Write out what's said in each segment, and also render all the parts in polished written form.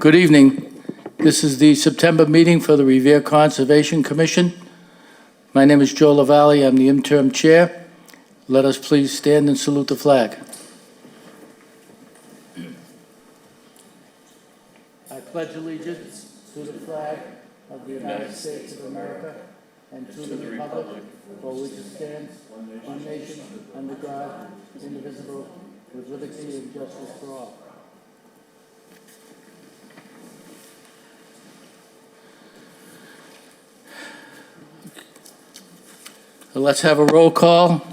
Good evening. This is the September meeting for the Revere Conservation Commission. My name is Joe LaValle. I'm the interim chair. Let us please stand and salute the flag. I pledge allegiance to the flag of the United States of America and to the republic for which it stands, one nation, under God, indivisible, with liberty and justice for all. Let's have a roll call.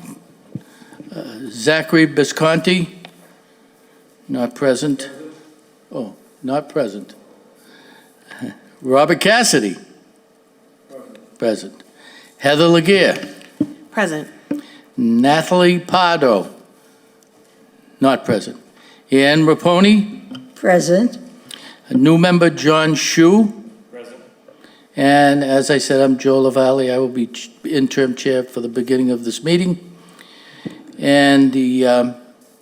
Zachary Bisconti, not present. Oh, not present. Robert Cassidy, present. Heather Laguerre, Present. Natalie Pardo, not present. Ann Raponi, Present. a new member John Shu, Present. and as I said, I'm Joe LaValle. I will be interim chair for the beginning of this meeting. And the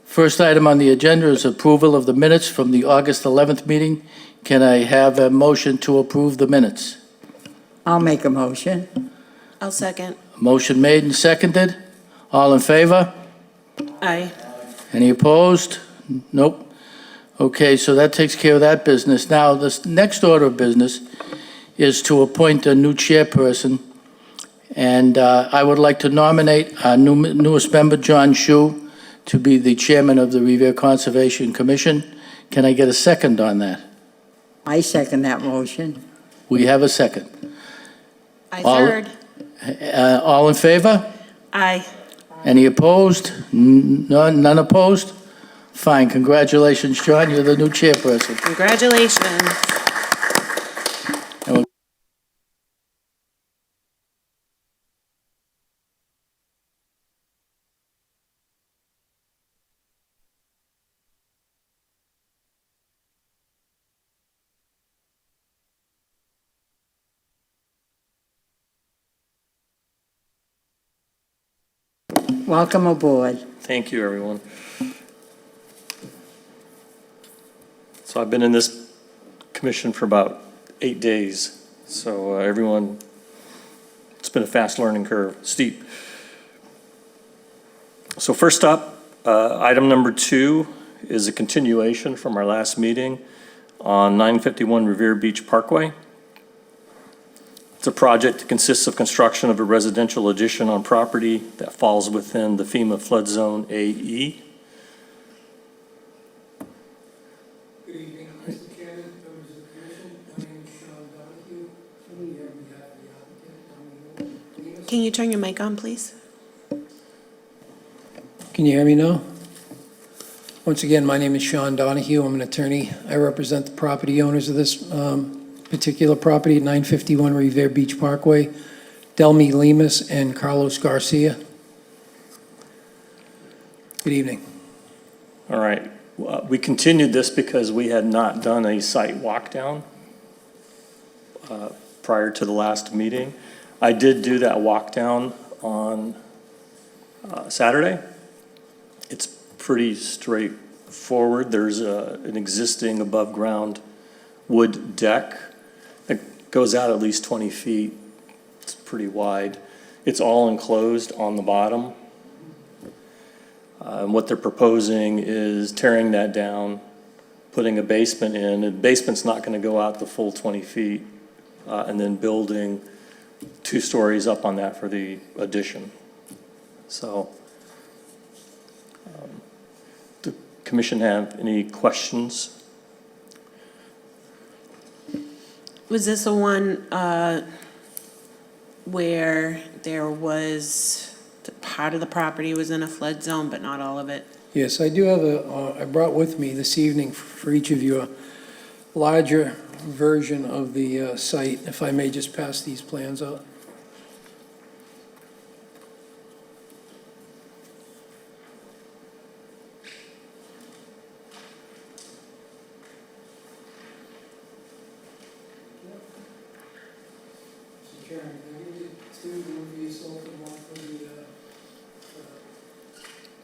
first item on the agenda is approval of the minutes from the August 11th meeting. Can I have a motion to approve the minutes? I'll make a motion. I'll second. Motion made and seconded. All in favor? Aye. Any opposed? Nope. Okay, so that takes care of that business. Now, this next order of business is to appoint a new chairperson. And I would like to nominate our newest member, John Shu, to be the chairman of the Revere Conservation Commission. Can I get a second on that? I second that motion. We have a second. I All- third. All in favor? Aye. Any opposed? None opposed? Fine, congratulations, John, you're the new chairperson. Congratulations. Welcome aboard. Thank you, everyone. So I've been in this commission for about 8 days. So everyone, it's been a fast learning curve, steep. So first up, item number 2 is a continuation from our last meeting on 951 Revere Beach Parkway. It's a project that consists of construction of a residential addition on property that falls within the FEMA flood zone AE. Good evening, Mr. Chairman, members of the commission. My name is Shawn Donahue. I'm here on behalf of the applicant. Can you turn your mic on, please? Can you hear me now? Once again, my name is Shawn Donahue. I'm an attorney. I represent the property owners of this particular property at 951 Revere Beach Parkway, Delmy Lemus and Carlos Garcia. Good evening. All right, we continued this because we had not done a site walk down prior to the last meeting. I did do that walk down on Saturday. It's pretty straightforward. There's an existing above ground wood deck that goes out at least 20 feet. It's pretty wide. It's all enclosed on the bottom. And what they're proposing is tearing that down, putting a basement in. The basement's not going to go out the full 20 feet, and then building 2 stories up on that for the addition. So, the commission have any questions? Was this the one where there was, part of the property was in a flood zone, but not all of it? Yes, I do have I brought with me this evening for each of you a larger version of the site, if I may just pass these plans out. Karen, can I give you 2 would be sold and 1 for the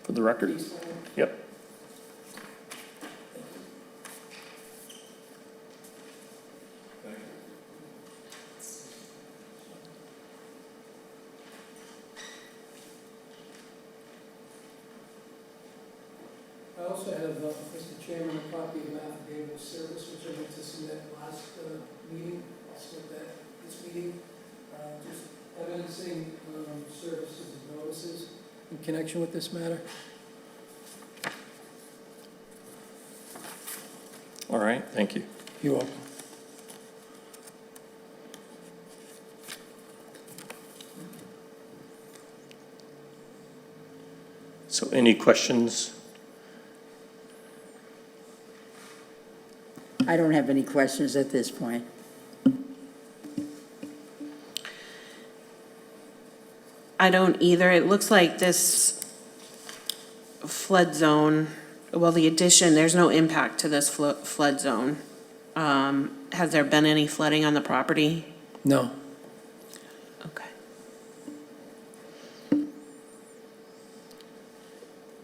For the record? piece plan? Yep. also have, Mr. Chairman, a copy of an affidavit of service, which I meant to submit last meeting. I'll submit that this meeting. Just evidencing services and notices in connection with this matter. All right, thank you. You're welcome. So any questions? I don't have any questions at this point. I don't either. It looks like this flood zone, well, the addition, there's no impact to this flood zone. Has there been any flooding on the property? No. Okay.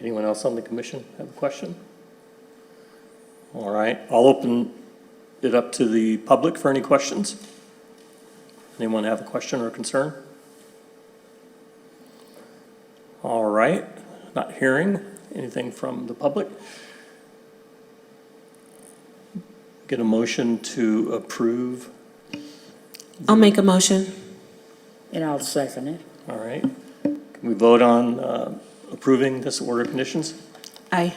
Anyone else on the commission have a question? All right, I'll open it up to the public for any questions. Anyone have a question or concern? All right, not hearing anything from the public. Get a motion to approve. I'll make a motion. And I'll second it. All right, can we vote on approving this order of conditions? Aye.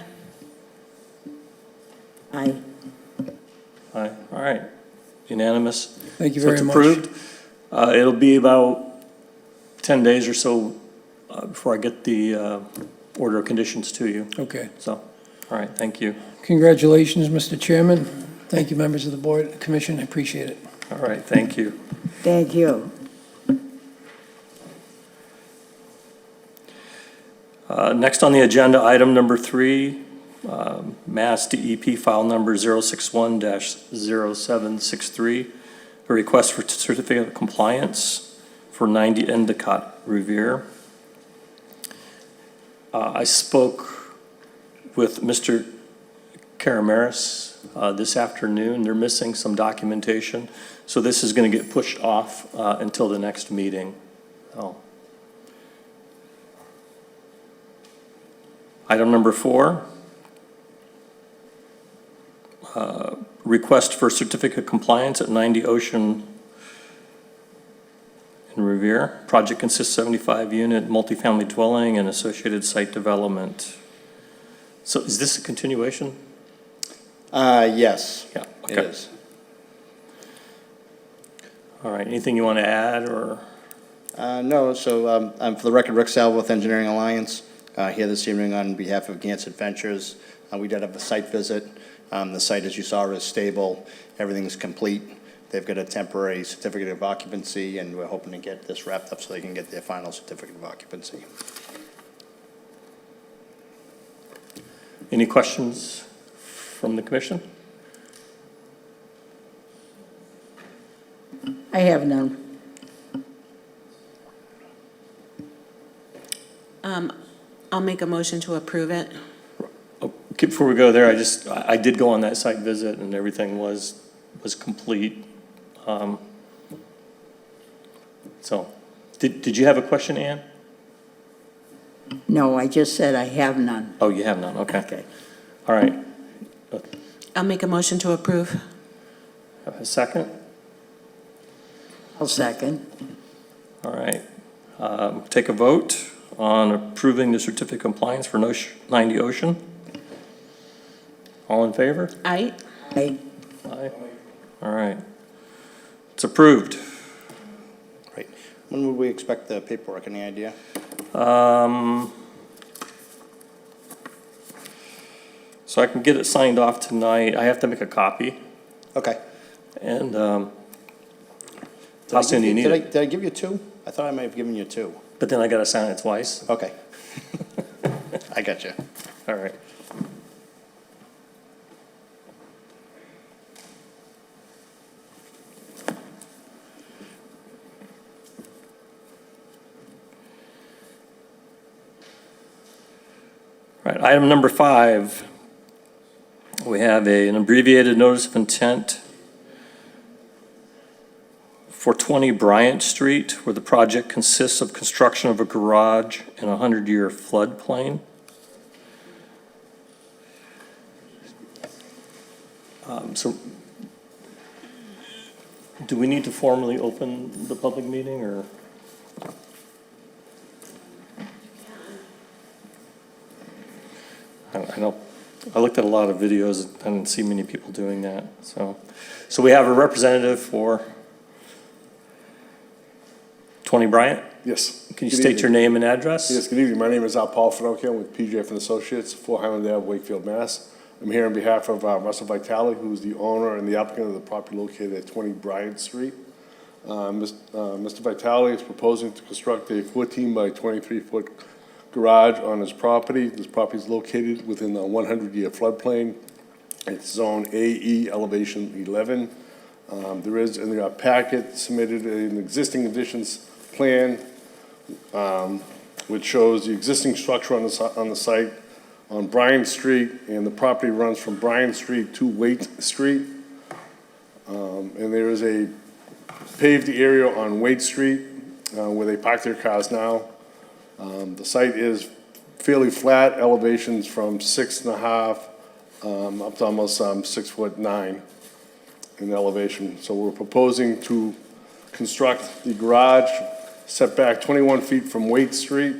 Aye. Aye, all right, unanimous. Thank you So very it's much. approved. It'll be about 10 days or so before I get the order of conditions to you. Okay. So, all right, thank you. Congratulations, Mr. Chairman. Thank you, members of the board, commission. I appreciate it. All right, thank you. Thank you. Next on the agenda, item number 3, Mass DEP file number 061-0763, a request for certificate of compliance for 90 Endicott Revere. I spoke with Mr. Karamaris this afternoon. They're missing some documentation, so this is going to get pushed off until the next meeting. Oh. Item number 4, request for certificate of compliance at 90 Ocean in Revere. Project consists of 75-unit multifamily dwelling and associated site development. So is this a continuation? Yes, Yeah, it okay. is. All right, anything you want to add, or? No, so I'm, for the record, Rick Salvo with Engineering Alliance, here this evening on behalf of Gantz Adventures. We did have a site visit. The site, as you saw, is stable. Everything's complete. They've got a temporary certificate of occupancy, and we're hoping to get this wrapped up so they can get their final certificate of occupancy. Any questions from the commission? I have none. I'll make a motion to approve it. Oh, before we go there, I did go on that site visit and everything was complete. So, did you have a question, Ann? No, I just said I have none. Oh, you have none, okay. Okay. All right. I'll make a motion to approve. Have a second? I'll second. All right. Take a vote on approving the certificate of compliance for 90 Ocean. All in favor? Aye. Aye. Aye. All right. It's approved. Great. When would we expect the paperwork? Any idea? So I can get it signed off tonight. I have to make a copy, Okay. and Did I how soon do you give need it? Did I give you 2? I thought I might have given you 2. But then I gotta sign it twice. Okay. I got you. All right. All right, item number 5. We have an abbreviated notice of intent for 20 Bryant Street, where the project consists of construction of a garage in a 100-year floodplain. So do we need to formally open the public meeting, or? I know, I looked at a lot of videos, I didn't see many people doing that, so. So we have a representative for 20 Bryant? Yes. Can you Good state your evening. name and address? Yes, good evening. My name is Paul Finocchio. I'm with PJF and Associates, 4 Highland Ave, Wakefield, Mass. I'm here on behalf of Russell Vitale, who's the owner and the applicant of the property located at 20 Bryant Street. Mr. Vitale is proposing to construct a 14 by 23-foot garage on his property. This property is located within the 100-year floodplain. It's zone AE, elevation 11. There is in the packet submitted an existing additions plan, which shows the existing structure on the site on Bryan Street, and the property runs from Bryan Street to Waite Street. And there is a paved area on Waite Street where they park their cars now. The site is fairly flat, elevations from 6.5 up to almost 6'9" in elevation. So we're proposing to construct the garage set back 21 feet from Waite Street,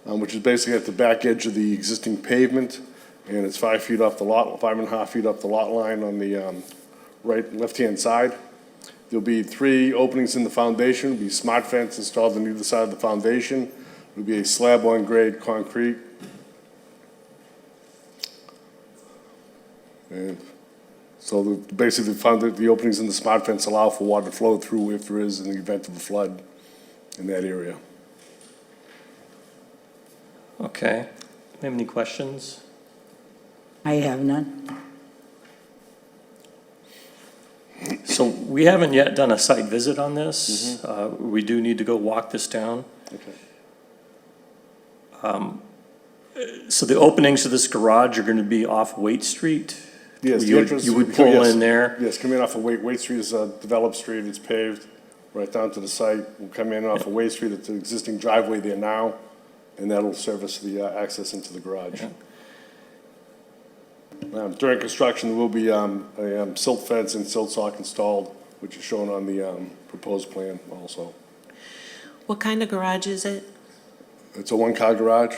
which is basically at the back edge of the existing pavement, and it's 5 feet off the lot, 5.5 feet off the lot line on the left-hand side. There'll be 3 openings in the foundation. There'll be smart fence installed on either side of the foundation. There'll be a slab on grade concrete. And so basically the openings in the smart fence allow for water to flow through if there is in the event of a flood in that area. Okay. Have any questions? I have none. So we haven't yet done a site visit on this. We do need to go walk this down. Okay. So the openings to this garage are going to be off Waite Street? Yes, the You would- entrance. You would pull yes. in there? Yes, come in off of Waite Street is a developed street, it's paved right down to the site. We'll come in off of Waite Street, it's an existing driveway there now, and that'll service the access into the garage. During construction, there will be a silt fence and silt sock installed, which is shown on the proposed plan also. What kind of garage is it? It's a one-car garage,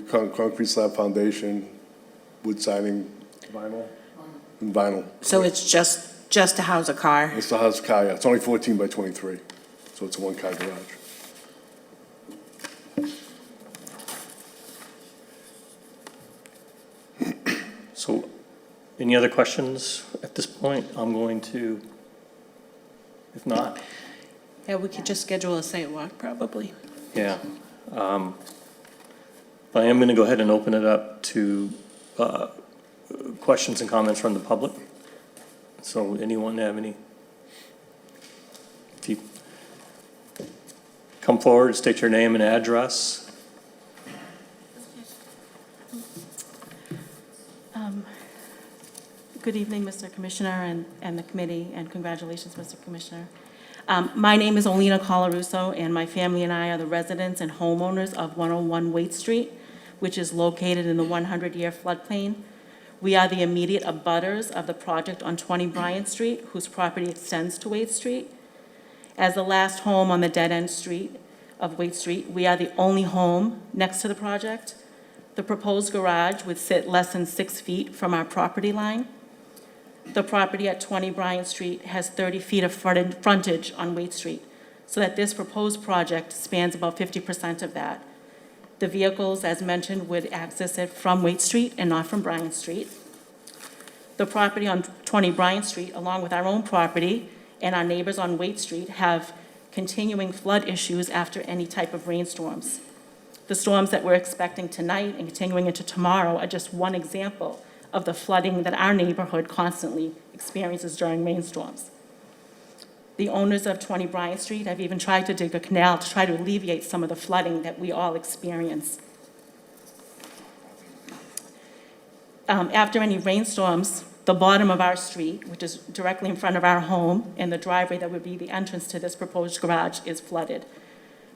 concrete slab foundation, wood siding, vinyl, and vinyl. So it's just to house a car? It's the house car, yeah. It's only 14 by 23, so it's a one-car garage. So, any other questions at this point? I'm going to, if not, Yeah, we could just schedule a site walk, probably. yeah. But I am going to go ahead and open it up to questions and comments from the public. So anyone have any? If you come forward, state your name and address. Good evening, Mr. Commissioner and the committee, and congratulations, Mr. Commissioner. My name is Olina Colarusso, and my family and I are the residents and homeowners of 101 Waite Street, which is located in the 100-year floodplain. We are the immediate abutters of the project on 20 Bryant Street, whose property extends to Waite Street. As the last home on the dead-end street of Waite Street, we are the only home next to the project. The proposed garage would sit less than 6 feet from our property line. The property at 20 Bryant Street has 30 feet of frontage on Waite Street, so that this proposed project spans about 50% of that. The vehicles, as mentioned, would access it from Waite Street and not from Bryant Street. The property on 20 Bryant Street, along with our own property and our neighbors on Waite Street, have continuing flood issues after any type of rainstorms. The storms that we're expecting tonight and continuing into tomorrow are just one example of the flooding that our neighborhood constantly experiences during rainstorms. The owners of 20 Bryant Street have even tried to dig a canal to try to alleviate some of the flooding that we all experience. After any rainstorms, the bottom of our street, which is directly in front of our home, and the driveway that would be the entrance to this proposed garage is flooded.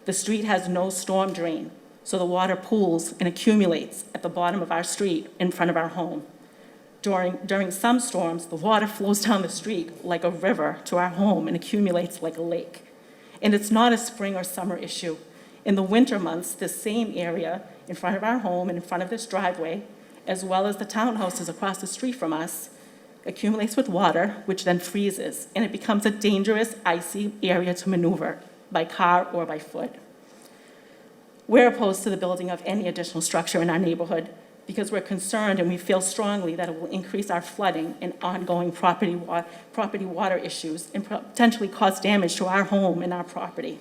The street has no storm drain, so the water pools and accumulates at the bottom of our street in front of our home. During some storms, the water flows down the street like a river to our home and accumulates like a lake. And it's not a spring or summer issue. In the winter months, this same area in front of our home and in front of this driveway, as well as the townhouses across the street from us, accumulates with water, which then freezes, and it becomes a dangerous, icy area to maneuver by car or by foot. We're opposed to the building of any additional structure in our neighborhood because we're concerned and we feel strongly that it will increase our flooding and ongoing property water issues and potentially cause damage to our home and our property.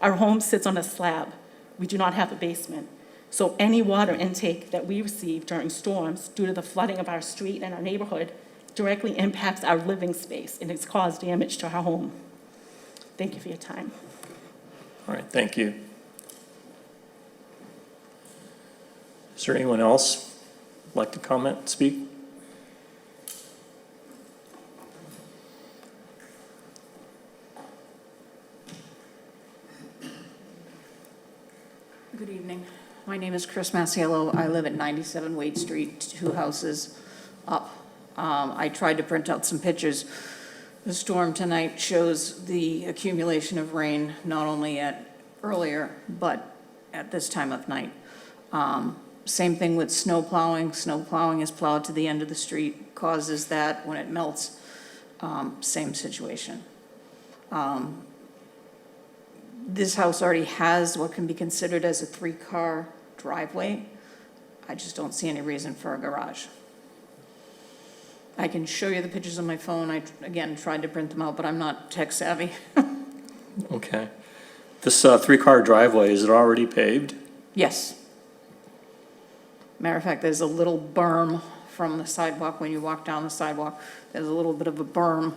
Our home sits on a slab. We do not have a basement. So any water intake that we receive during storms due to the flooding of our street and our neighborhood directly impacts our living space and it's caused damage to our home. Thank you for your time. All right, thank you. Is there anyone else like to comment, speak? Good evening. My name is Chris Massiello. I live at 97 Wade Street, 2 houses up. I tried to print out some pictures. The storm tonight shows the accumulation of rain, not only at earlier, but at this time of night. Same thing with snow plowing. Snow plowing is plowed to the end of the street, causes that when it melts, same situation. This house already has what can be considered as a 3-car driveway. I just don't see any reason for a garage. I can show you the pictures on my phone. I, again, tried to print them out, but I'm not tech savvy. Okay. This 3-car driveway, is it already paved? Yes. Matter of fact, there's a little berm from the sidewalk. When you walk down the sidewalk, there's a little bit of a berm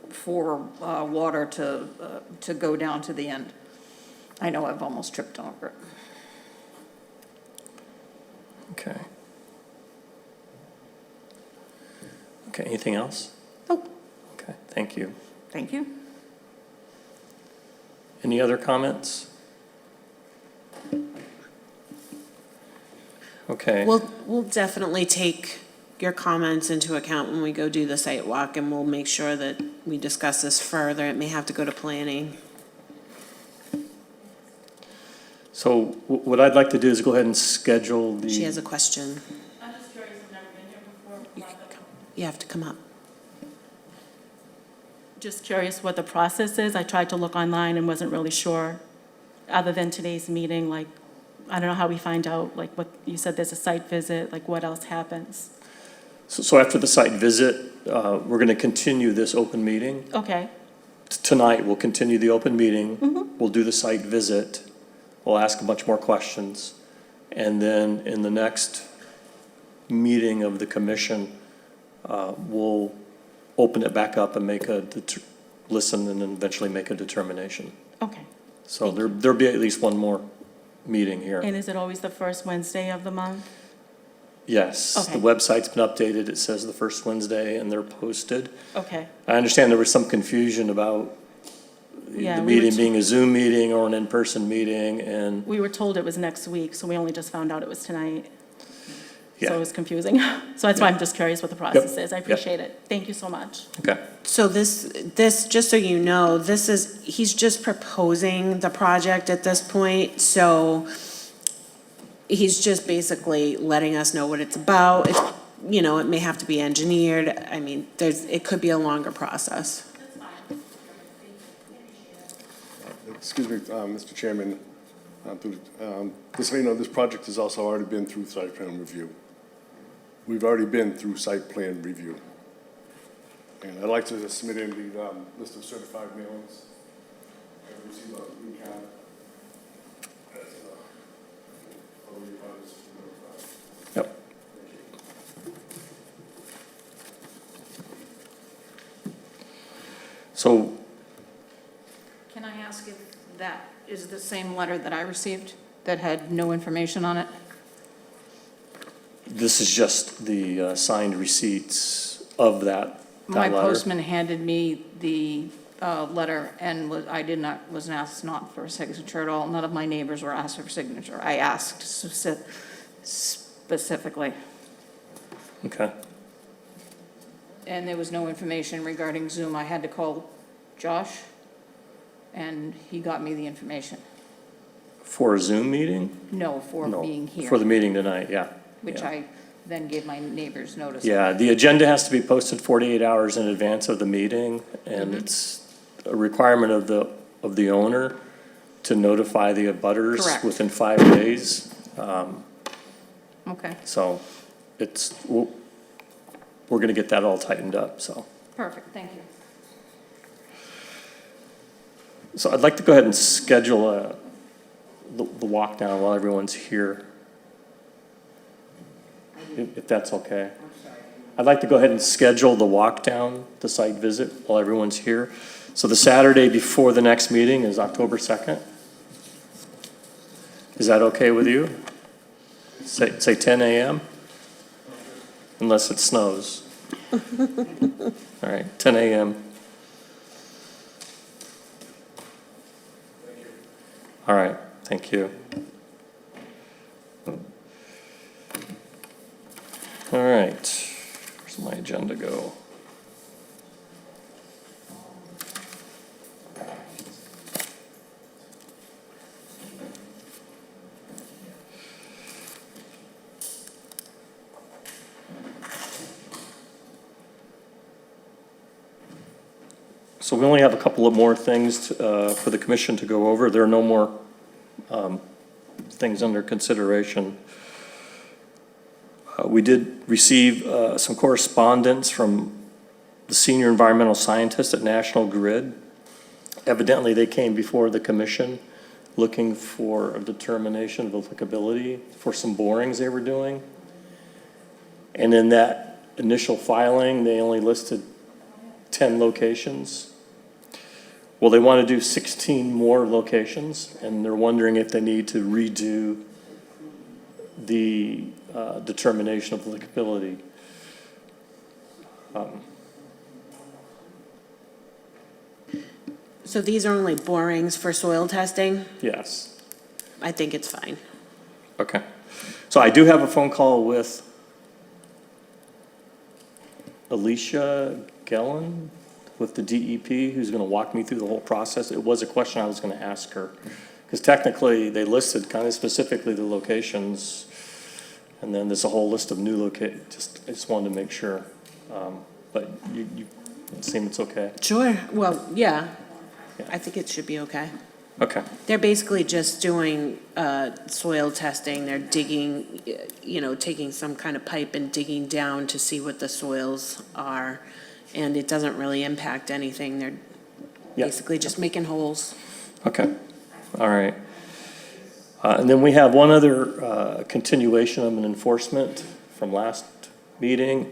for water to go down to the end. I know I've almost tripped over it. Okay. Okay, anything else? Nope. Okay, thank you. Thank you. Any other comments? Okay. We'll definitely take your comments into account when we go do the site walk, and we'll make sure that we discuss this further. It may have to go to planning. So what I'd like to do is go ahead and schedule the... She has a question. I'm just curious, I've never been here before. You have to come up. Just curious what the process is. I tried to look online and wasn't really sure, other than today's meeting, like, I don't know how we find out, like, what, you said there's a site visit, like, what else happens? So after the site visit, we're going to continue this open meeting. Okay, Tonight, we'll continue the open meeting. We'll do the site visit. We'll ask a bunch more questions. And then in the next meeting of the commission, we'll open it back up and make listen and then eventually make a determination. okay. So there'll be at least one more meeting here. And is it always the first Wednesday of the month? Yes, Okay. the website's been updated. It says the first Wednesday and they're posted. Okay, I understand there was some confusion about Yeah, the we were meeting being a Zoom meeting or an in-person meeting, and, we were told it was next week, so we only just found out it was tonight. So it yeah, was confusing. So that's why I'm just curious what the process is. I Yep. appreciate it. Thank you so much. okay. So this, just so you know, he's just proposing the project at this point, so he's just basically letting us know what it's about. It may have to be engineered. I mean, it could be a longer process. Excuse me, Mr. Chairman, just so you know, this project has also already been through site plan review. We've already been through site plan review. And I'd like to submit in the list of certified mailings. I've received a green card. That's, already notified. Yep. So, Can I ask if that is the same letter that I received that had no information on it? this is just the signed receipts of that My letter. postman handed me the letter and was asked not for a signature at all. None of my neighbors were asked for a signature. I asked specifically. Okay. And there was no information regarding Zoom. I had to call Josh, and he got me the information. For a Zoom meeting? No, for No, being here. For the meeting tonight, yeah. Which yeah. I then gave my neighbors notice. Yeah, the agenda has to be posted 48 hours in advance of the meeting, and Mm-hmm. it's a requirement of the owner to notify the abutters Correct. within 5 days. Okay, So we're gonna get that all tightened up, so. perfect, thank you. So I'd like to go ahead and schedule the walk down while everyone's here. If that's okay. I'd like to go ahead and schedule the walk down, the site visit, while everyone's here. So the Saturday before the next meeting is October 2nd. Is that okay with you? Say 10 a.m.? Unless it snows. All right, 10 a.m. All right, thank you. All right, where's my agenda go? So we only have a couple of more things for the commission to go over. There are no more things under consideration. We did receive some correspondence from the senior environmental scientist at National Grid. Evidently, they came before the commission looking for a determination of applicability for some borings they were doing. And in that initial filing, they only listed 10 locations. Well, they want to do 16 more locations, and they're wondering if they need to redo the determination of applicability. So these are only borings for soil testing? Yes. I think it's fine. Okay. So I do have a phone call with Alicia Gellin with the DEP, who's going to walk me through the whole process. It was a question I was going to ask her, because technically they listed kind of specifically the locations, and then there's a whole list of new I just wanted to make sure. But you seem it's okay. Sure, well, yeah. Yeah. I think it should be okay. Okay. They're basically just doing soil testing. They're digging, taking some kind of pipe and digging down to see what the soils are. And it doesn't really impact anything. They're Yeah. basically just making holes. Okay. All right. And then we have one other continuation of an enforcement from last meeting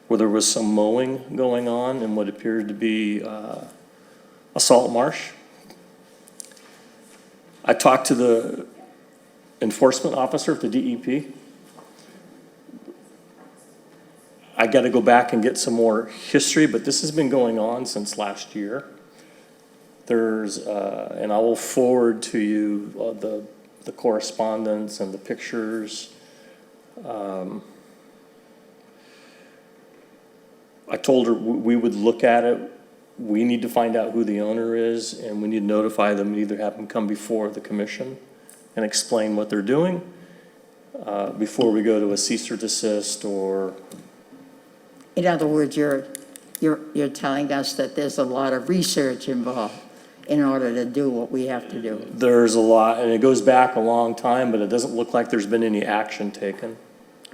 where there was some mowing going on in what appeared to be a salt marsh. I talked to the enforcement officer at the DEP. I got to go back and get some more history, but this has been going on since last year. There's, and I will forward to you the correspondence and the pictures. I told her we would look at it. We need to find out who the owner is, and we need to notify them, either have them come before the commission and explain what they're doing before we go to a cease or desist or. In other words, you're telling us that there's a lot of research involved in order to do what we have to do. There's a lot, and it goes back a long time, but it doesn't look like there's been any action taken.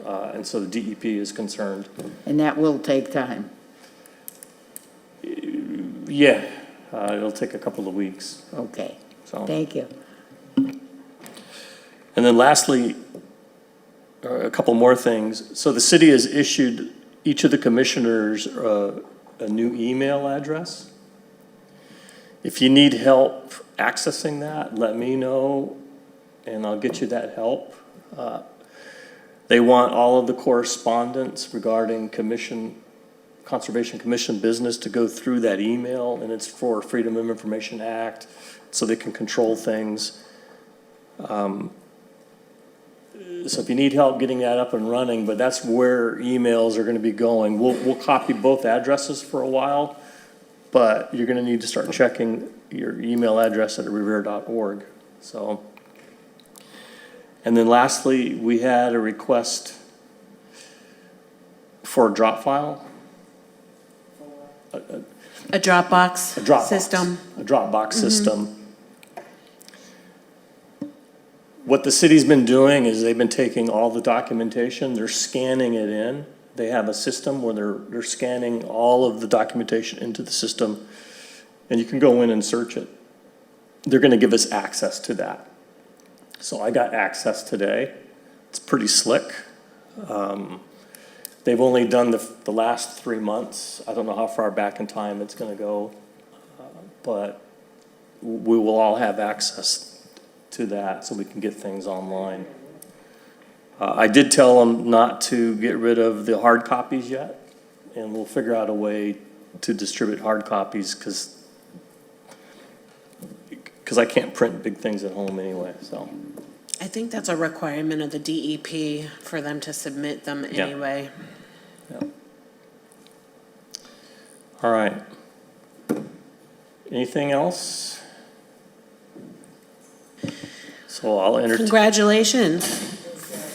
And so the DEP is concerned. And that will take time. Yeah, it'll take a couple of weeks. Okay, So. thank you. And then lastly, a couple more things. So the city has issued each of the commissioners a new email address. If you need help accessing that, let me know, and I'll get you that help. They want all of the correspondence regarding Conservation Commission business to go through that email, and it's for Freedom of Information Act, so they can control things. So if you need help getting that up and running, but that's where emails are gonna be going. We'll copy both addresses for a while, but you're gonna need to start checking your email address at revere.org, so. And then lastly, we had a request for a drop file. A Dropbox A Dropbox. system. A Dropbox system. What the city's been doing is they've been taking all the documentation, they're scanning it in. They have a system where they're scanning all of the documentation into the system, and you can go in and search it. They're gonna give us access to that. So I got access today. It's pretty slick. They've only done the last 3 months. I don't know how far back in time it's gonna go, but we will all have access to that so we can get things online. I did tell them not to get rid of the hard copies yet, and we'll figure out a way to distribute hard copies because I can't print big things at home anyway, so. I think that's a requirement of the DEP for them to submit them Yeah. anyway. Yeah. All right. Anything else? So I'll entertain. Congratulations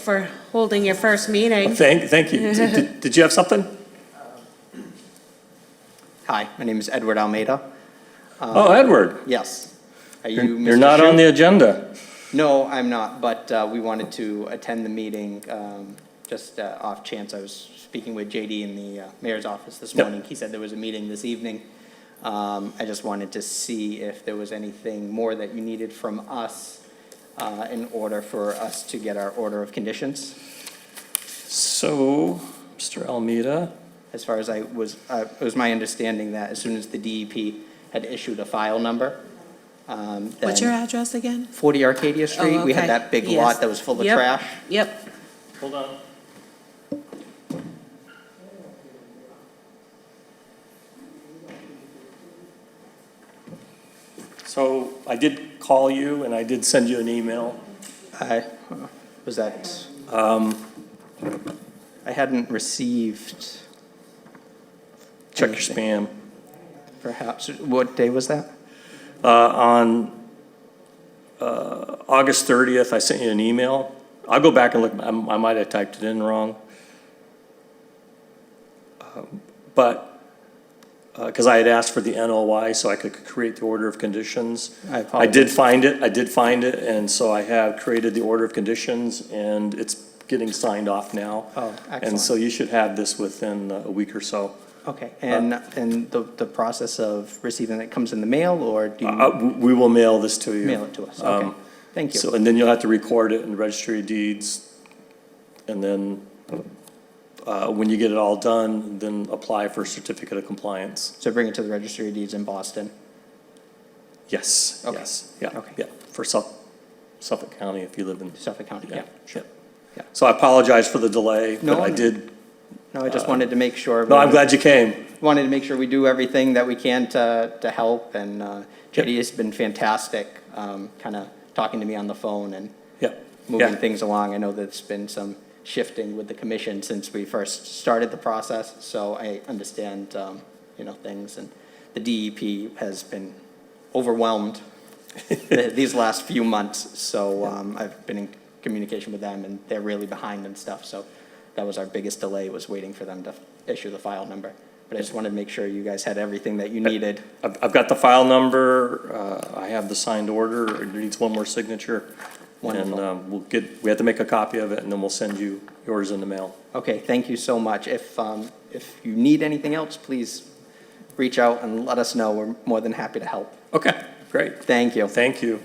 for holding your first meeting. Thank you. Did you have something? Hi, my name is Edward Almeida. Oh, Edward. Yes. Are you You're Mr. not on Shu? the agenda. No, I'm not, but we wanted to attend the meeting just off chance. I was speaking with JD in the mayor's office this Yep. morning. He said there was a meeting this evening. I just wanted to see if there was anything more that you needed from us in order for us to get our order of conditions. So, Mr. Almeida. As far as it was my understanding that as soon as the DEP had issued a file number, What's your then address again? 40 Arcadia Street, we had okay. that big Yes. lot that was full of Yep. trash. Yep. Hold on. So I did call you and I did send you an email. Was that, I hadn't received, Check your spam. perhaps, what day was that? On August 30th, I sent you an email. I'll go back and look, I might have typed it in wrong. But, because I had asked for the NOI so I could create the order of conditions. I I apologize. did find it, and so I have created the order of conditions, and it's getting signed off now. Oh, And so excellent. you should have this within a week or so. Okay, and the process of receiving it comes in the mail, or do you We will mail this to you. mail it to us? Okay, thank So, you. and then you'll have to record it in the registry of deeds, and then when you get it all done, then apply for a certificate of compliance. So bring it to the registry of deeds in Boston? Yes, Okay. yes, yeah, Okay. yeah, for Suffolk County if you live in. Suffolk County, yeah, sure. Yeah. So I apologize for the delay, No, but I no. did, No, I just wanted to make sure. no, I'm glad you came. Wanted to make sure we do everything that we can to help, and JD has been fantastic, kind of talking to me on the phone and Yeah, moving yeah, things along. I know there's been some shifting with the commission since we first started the process, so I understand, things. And the DEP has been overwhelmed these last few months, so I've been in communication with them, and they're really behind and stuff. So that was our biggest delay, was waiting for them to issue the file number. But I just wanted to make sure you guys had everything that you needed. I've got the file number, I have the signed order, it needs one more signature. Wonderful. And we have to make a copy of it, and then we'll send you yours in the mail. Okay, thank you so much. If you need anything else, please reach out and let us know. We're more than happy to help. Okay, great. Thank you. Thank you.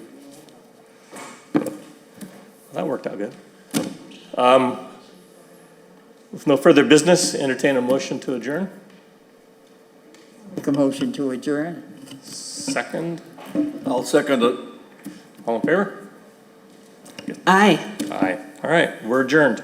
That worked out good. With no further business, entertain a motion to adjourn. Make a motion to adjourn. Second, I'll second it. all in favor? Aye. Aye. All right, we're adjourned.